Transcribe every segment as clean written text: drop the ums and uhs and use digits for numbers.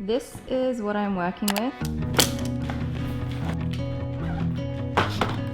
This is what I'm working with.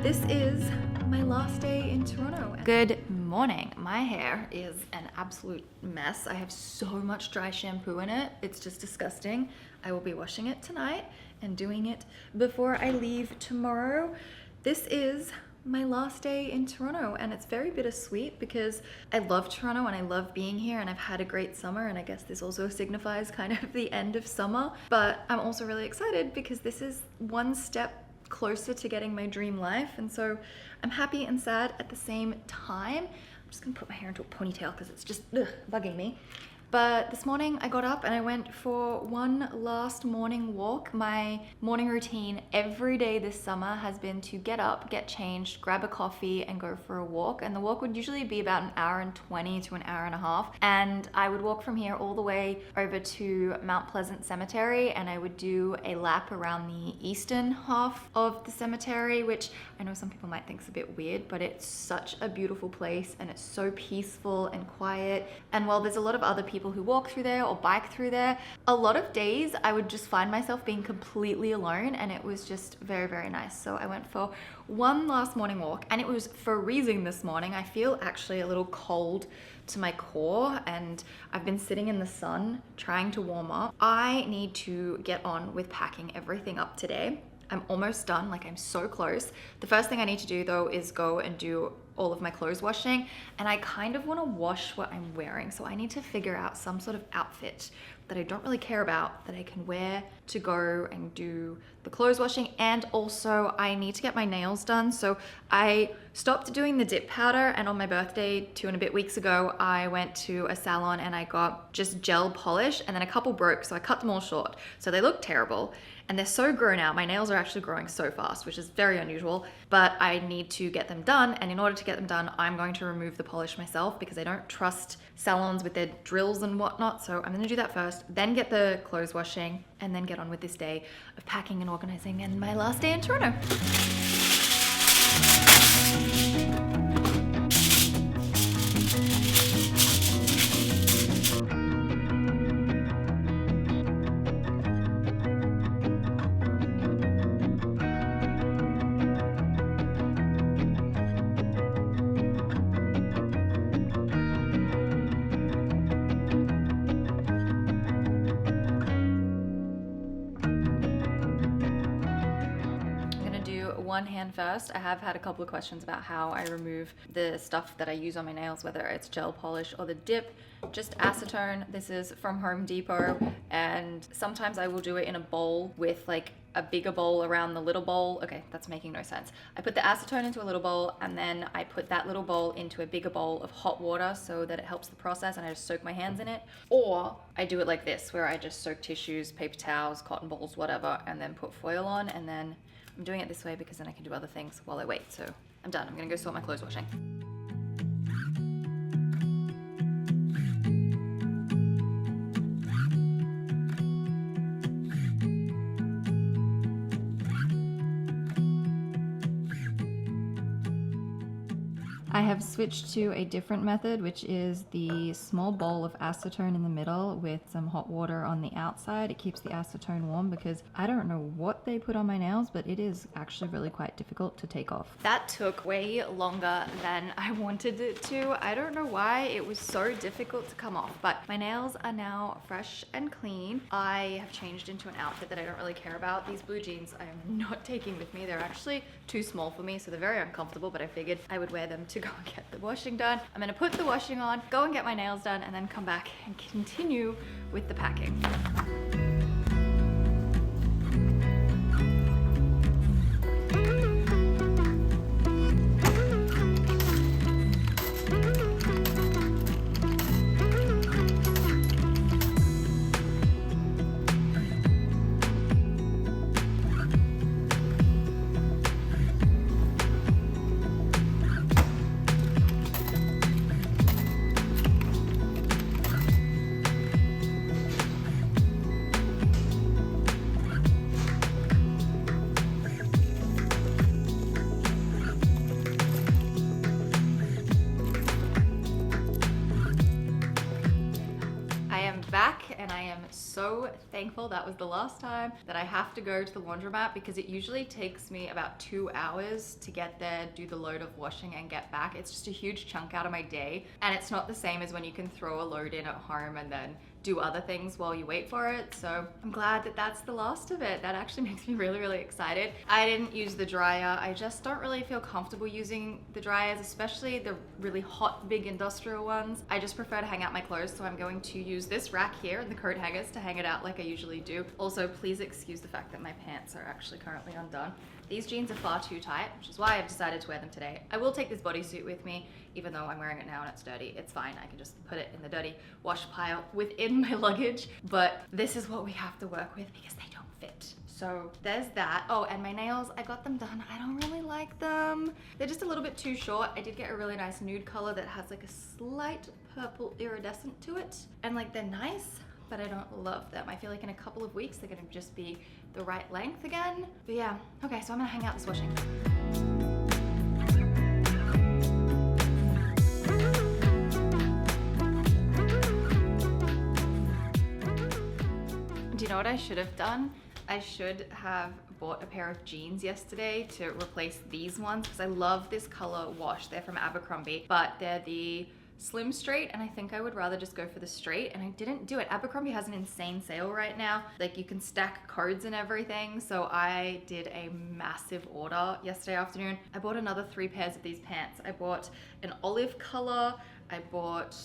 This is my last day in Toronto. Good morning. My hair is an absolute mess. I have so much dry shampoo in it. It's just disgusting. I will be washing it tonight and doing it before I leave tomorrow. This is my last day in Toronto, and it's very bittersweet because I love Toronto and I love being here, and I've had a great summer, and I guess this also signifies kind of the end of summer. But I'm also really excited because this is one step closer to getting my dream life, and so I'm happy and sad at the same time. I'm just gonna put my hair into a ponytail because it's just bugging me. But this morning I got up and I went for one last morning walk. My morning routine every day this summer has been to get up, get changed, grab a coffee and go for a walk. And the walk would usually be about an hour and 20 to an hour and a half. And I would walk from here all the way over to Mount Pleasant Cemetery, and I would do a lap around the eastern half of the cemetery, which I know some people might think is a bit weird, but it's such a beautiful place and it's so peaceful and quiet. And while there's a lot of other people who walk through there or bike through there, a lot of days I would just find myself being completely alone, and it was just very, very nice. So I went for one last morning walk, and it was freezing this morning. I feel actually a little cold to my core, and I've been sitting in the sun trying to warm up. I need to get on with packing everything up today. I'm almost done, like I'm so close. The first thing I need to do though is go and do all of my clothes washing, and I kind of want to wash what I'm wearing. So I need to figure out some sort of outfit that I don't really care about that I can wear to go and do the clothes washing. And also I need to get my nails done. So I stopped doing the dip powder, and on my birthday 2 and a bit weeks ago, I went to a salon and I got just gel polish, and then a couple broke, so I cut them all short. So they look terrible and they're so grown out. My nails are actually growing so fast, which is very unusual, but I need to get them done. And in order to get them done, I'm going to remove the polish myself because I don't trust salons with their drills and whatnot. So I'm gonna do that first, then get the clothes washing, and then get on with this day of packing and organizing and my last day in Toronto. One hand first. I have had a couple of questions about how I remove the stuff that I use on my nails, whether it's gel polish or the dip. Just acetone. This is from Home Depot, and sometimes I will do it in a bowl with like a bigger bowl around the little bowl. Okay, that's making no sense. I put the acetone into a little bowl, and then I put that little bowl into a bigger bowl of hot water so that it helps the process, and I just soak my hands in it. Or I do it like this, where I just soak tissues, paper towels, cotton balls, whatever, and then put foil on, and then I'm doing it this way because then I can do other things while I wait. So I'm done. I'm gonna go sort my clothes washing. I have switched to a different method, which is the small bowl of acetone in the middle with some hot water on the outside. It keeps the acetone warm because I don't know what they put on my nails, but it is actually really quite difficult to take off. That took way longer than I wanted it to. I don't know why it was so difficult to come off, but my nails are now fresh and clean. I have changed into an outfit that I don't really care about. These blue jeans I am not taking with me. They're actually too small for me, so they're very uncomfortable, but I figured I would wear them to go and get the washing done. I'm gonna put the washing on, go and get my nails done, and then come back and continue with the packing. so thankful that was the last time that I have to go to the laundromat, because it usually takes me about 2 hours to get there, do the load of washing and get back. It's just a huge chunk out of my day, and it's not the same as when you can throw a load in at home and then do other things while you wait for it. So I'm glad that that's the last of it. That actually makes me really, really excited. I didn't use the dryer. I just don't really feel comfortable using the dryers, especially the really hot, big industrial ones. I just prefer to hang out my clothes, so I'm going to use this rack here and the coat hangers to hang it out like I usually do. Also, please excuse the fact that my pants are actually currently undone. These jeans are far too tight, which is why I've decided to wear them today. I will take this bodysuit with me, even though I'm wearing it now and it's dirty. It's fine, I can just put it in the dirty wash pile within my luggage, but this is what we have to work with because they don't fit. So there's that. Oh, and my nails, I got them done. I don't really like them. They're just a little bit too short. I did get a really nice nude color that has like a slight purple iridescent to it. And like they're nice, but I don't love them. I feel like in a couple of weeks, they're gonna just be the right length again. But yeah, okay, so I'm gonna hang out this washing. Do you know what I should have done? I should have bought a pair of jeans yesterday to replace these ones, because I love this color wash. They're from Abercrombie, but they're the slim straight, and I think I would rather just go for the straight, and I didn't do it. Abercrombie has an insane sale right now. Like, you can stack codes and everything, so I did a massive order yesterday afternoon. I bought another 3 pairs of these pants. I bought an olive color, I bought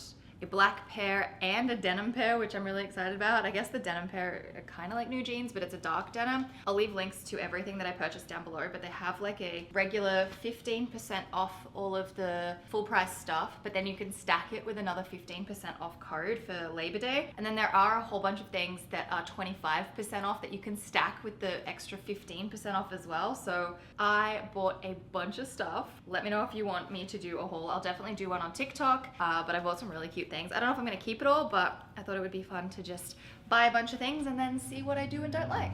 a black pair and a denim pair, which I'm really excited about. I guess the denim pair are kind of like new jeans, but it's a dark denim. I'll leave links to everything that I purchased down below, but they have like a regular 15% off all of the full price stuff, but then you can stack it with another 15% off code for Labor Day. And then there are a whole bunch of things that are 25% off that you can stack with the extra 15% off as well. So I bought a bunch of stuff. Let me know if you want me to do a haul. I'll definitely do one on TikTok, but I bought some really cute things. I don't know if I'm gonna keep it all, but I thought it would be fun to just buy a bunch of things and then see what I do and don't like.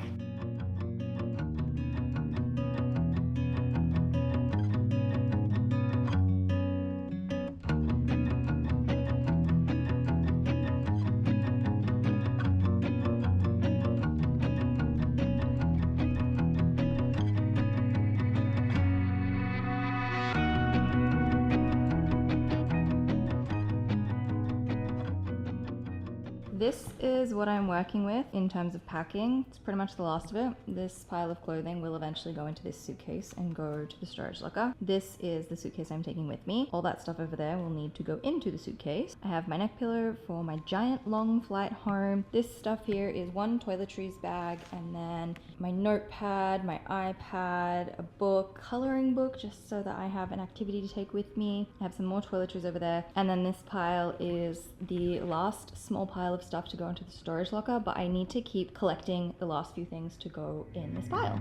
This is what I'm working with in terms of packing. It's pretty much the last of it. This pile of clothing will eventually go into this suitcase and go to the storage locker. This is the suitcase I'm taking with me. All that stuff over there will need to go into the suitcase. I have my neck pillow for my giant long flight home. This stuff here is one toiletries bag, and then my notepad, my iPad, a book, coloring book, just so that I have an activity to take with me. I have some more toiletries over there. And then this pile is the last small pile of stuff to go into the storage locker, but I need to keep collecting the last few things to go in this pile.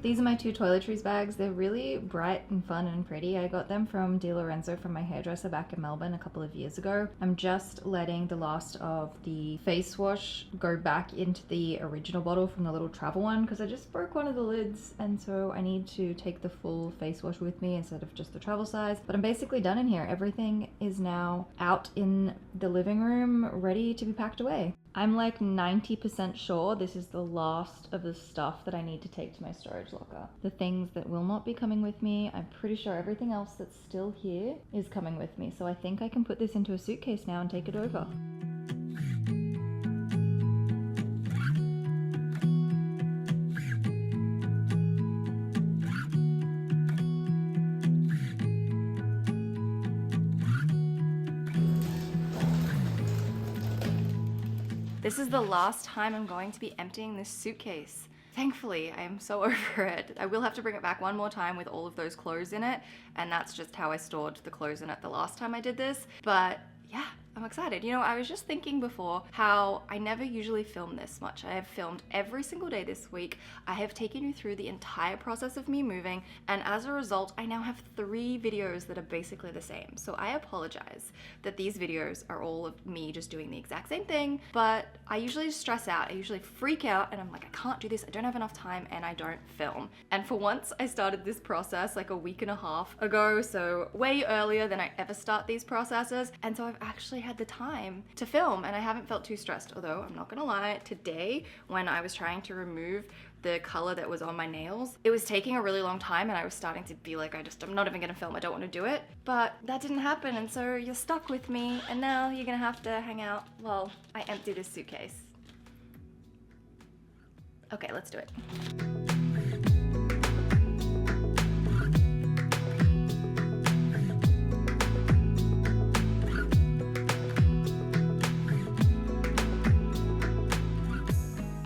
These are my 2 toiletries bags. They're really bright and fun and pretty. I got them from Di Lorenzo from my hairdresser back in Melbourne a couple of years ago. I'm just letting the last of the face wash go back into the original bottle from the little travel one, because I just broke one of the lids, and so I need to take the full face wash with me instead of just the travel size. But I'm basically done in here. Everything is now out in the living room, ready to be packed away. I'm like 90% sure this is the last of the stuff that I need to take to my storage locker. The things that will not be coming with me, I'm pretty sure everything else that's still here is coming with me. So I think I can put this into a suitcase now and take it over. This is the last time I'm going to be emptying this suitcase. Thankfully, I am so over it. I will have to bring it back one more time with all of those clothes in it, and that's just how I stored the clothes in it the last time I did this. But yeah, I'm excited. You know, I was just thinking before how I never usually film this much. I have filmed every single day this week. I have taken you through the entire process of me moving, and as a result, I now have 3 videos that are basically the same. So I apologize that these videos are all of me just doing the exact same thing, but I usually stress out. I usually freak out and I'm like, I can't do this. I don't have enough time and I don't film. And for once, I started this process like a week and a half ago, so way earlier than I ever start these processes. And so I've actually had the time to film and I haven't felt too stressed. Although I'm not gonna lie, today when I was trying to remove the color that was on my nails, it was taking a really long time and I was starting to be like, I'm not even gonna film, I don't want to do it. But that didn't happen, and so you're stuck with me, and now you're gonna have to hang out while I empty this suitcase. Okay, let's do it.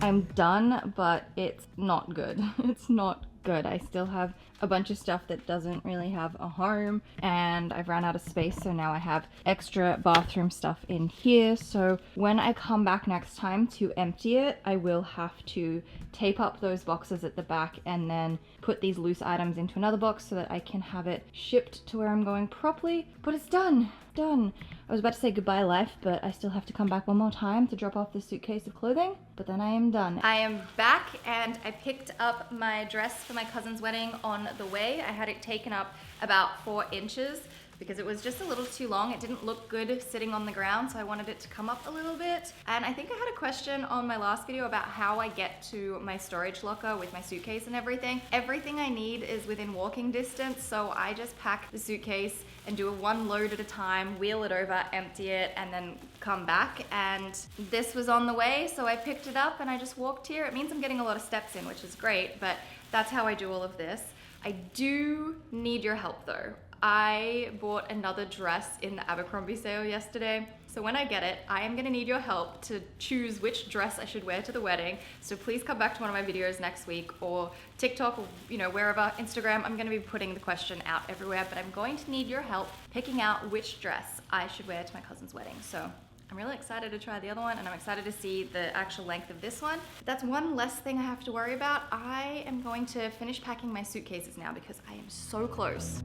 I'm done, but it's not good. It's not good. I still have a bunch of stuff that doesn't really have a home, and I've run out of space, so now I have extra bathroom stuff in here. So when I come back next time to empty it, I will have to tape up those boxes at the back and then put these loose items into another box so that I can have it shipped to where I'm going properly. But it's done. Done. I was about to say goodbye life, but I still have to come back one more time to drop off this suitcase of clothing, but then I am done. I am back and I picked up my dress for my cousin's wedding on the way. I had it taken up about 4 inches because it was just a little too long. It didn't look good sitting on the ground, so I wanted it to come up a little bit. And I think I had a question on my last video about how I get to my storage locker with my suitcase and everything. Everything I need is within walking distance, so I just pack the suitcase and do a 1 load at a time, wheel it over, empty it, and then come back. And this was on the way, so I picked it up and I just walked here. It means I'm getting a lot of steps in, which is great, but that's how I do all of this. I do need your help though. I bought another dress in the Abercrombie sale yesterday. So when I get it, I am gonna need your help to choose which dress I should wear to the wedding. So please come back to one of my videos next week, or TikTok, or wherever, Instagram. I'm gonna be putting the question out everywhere, but I'm going to need your help picking out which dress I should wear to my cousin's wedding. So I'm really excited to try the other one, and I'm excited to see the actual length of this one. That's one less thing I have to worry about. I am going to finish packing my suitcases now because I am so close.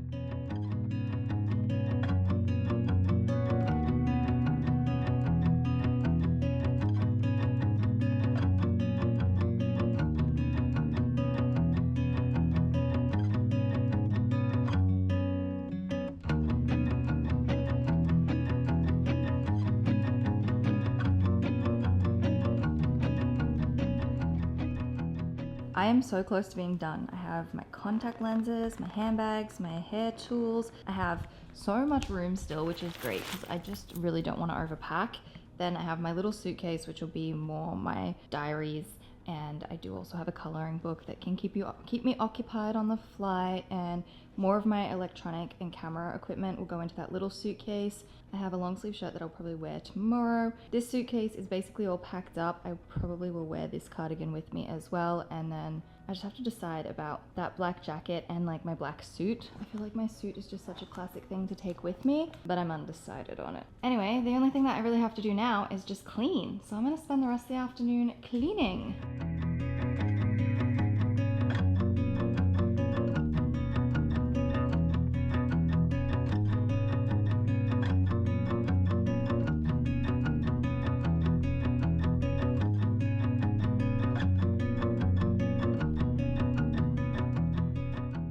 I am so close to being done. I have my contact lenses, my handbags, my hair tools. I have so much room still, which is great because I just really don't want to overpack. Then I have my little suitcase, which will be more my diaries, and I do also have a coloring book that can keep me occupied on the fly, and more of my electronic and camera equipment will go into that little suitcase. I have a long sleeve shirt that I'll probably wear tomorrow. This suitcase is basically all packed up. I probably will wear this cardigan with me as well, and then I just have to decide about that black jacket and like my black suit. I feel like my suit is just such a classic thing to take with me, but I'm undecided on it. Anyway, the only thing that I really have to do now is just clean. So I'm gonna spend the rest of the afternoon cleaning.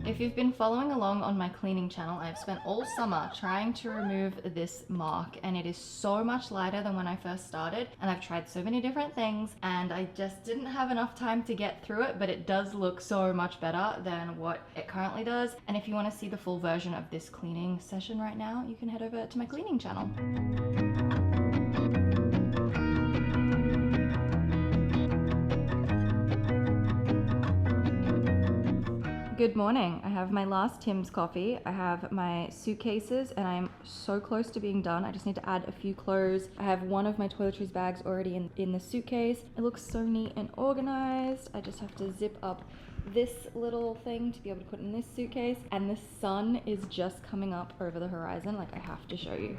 If you've been following along on my cleaning channel, I've spent all summer trying to remove this mark, and it is so much lighter than when I first started, and I've tried so many different things and I just didn't have enough time to get through it, but it does look so much better than what it currently does. And if you want to see the full version of this cleaning session right now, you can head over to my cleaning channel. Good morning. I have my last Tim's coffee. I have my suitcases and I'm so close to being done. I just need to add a few clothes. I have one of my toiletries bags already in the suitcase. It looks so neat and organized. I just have to zip up this little thing to be able to put in this suitcase, and the sun is just coming up over the horizon. Like, I have to show you.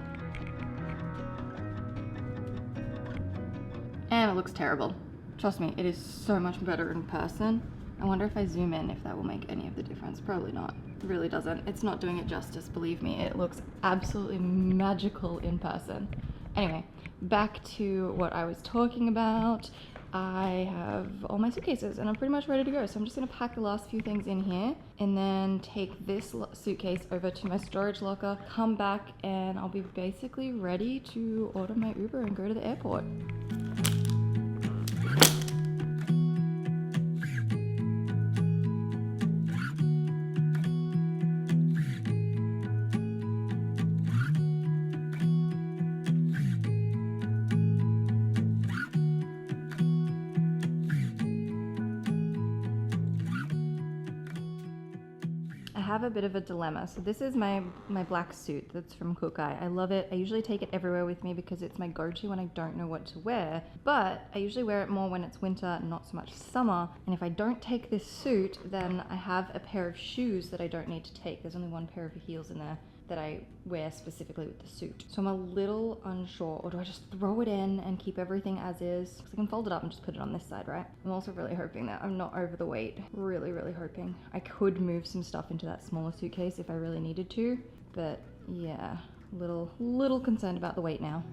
looks terrible. Trust me, it is so much better in person. I wonder if I zoom in if that will make any of the difference. Probably not. It really doesn't. It's not doing it justice, believe me. It looks absolutely magical in person. Anyway, back to what I was talking about. I have all my suitcases and I'm pretty much ready to go. So I'm just gonna pack the last few things in here and then take this suitcase over to my storage locker, come back, and I'll be basically ready to order my Uber and go to the airport. I have a bit of a dilemma. So this is my black suit that's from Kookai. I love it. I usually take it everywhere with me because it's my go-to when I don't know what to wear, but I usually wear it more when it's winter, not so much summer. And if I don't take this suit, then I have a pair of shoes that I don't need to take. There's only one pair of heels in there that I wear specifically with the suit. So I'm a little unsure, or do I just throw it in and keep everything as is? Because I can fold it up and just put it on this side, right? I'm also really hoping that I'm not over the weight. Really, really hoping. I could move some stuff into that smaller suitcase if I really needed to, but yeah, little concerned about the weight now.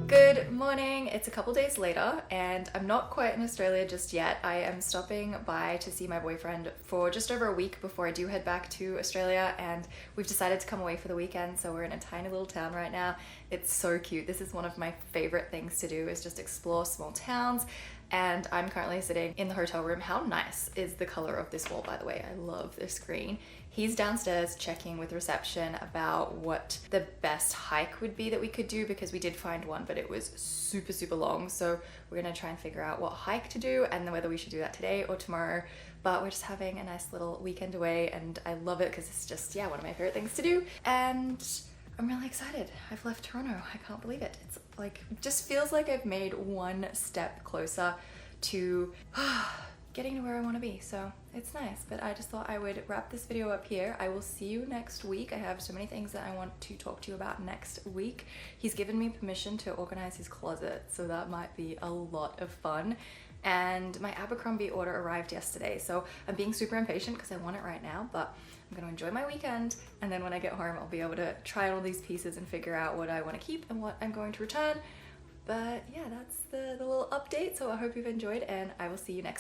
Good morning. It's a couple days later and I'm not quite in Australia just yet. I am stopping by to see my boyfriend for just over a week before I do head back to Australia, and we've decided to come away for the weekend. So we're in a tiny little town right now. It's so cute. This is one of my favorite things to do, is just explore small towns. And I'm currently sitting in the hotel room. How nice is the color of this wall, by the way? I love this green. He's downstairs checking with reception about what the best hike would be that we could do, because we did find one, but it was super, super long. So we're gonna try and figure out what hike to do and then whether we should do that today or tomorrow. But we're just having a nice little weekend away and I love it because it's just, yeah, one of my favorite things to do. And I'm really excited. I've left Toronto. I can't believe it. It's like, just feels like I've made one step closer to getting to where I want to be. So it's nice, but I just thought I would wrap this video up here. I will see you next week. I have so many things that I want to talk to you about next week. He's given me permission to organize his closet, so that might be a lot of fun. And my Abercrombie order arrived yesterday, so I'm being super impatient because I want it right now, but I'm gonna enjoy my weekend, and then when I get home I'll be able to try all these pieces and figure out what I want to keep and what I'm going to return. But yeah, that's the little update, so I hope you've enjoyed and I will see you next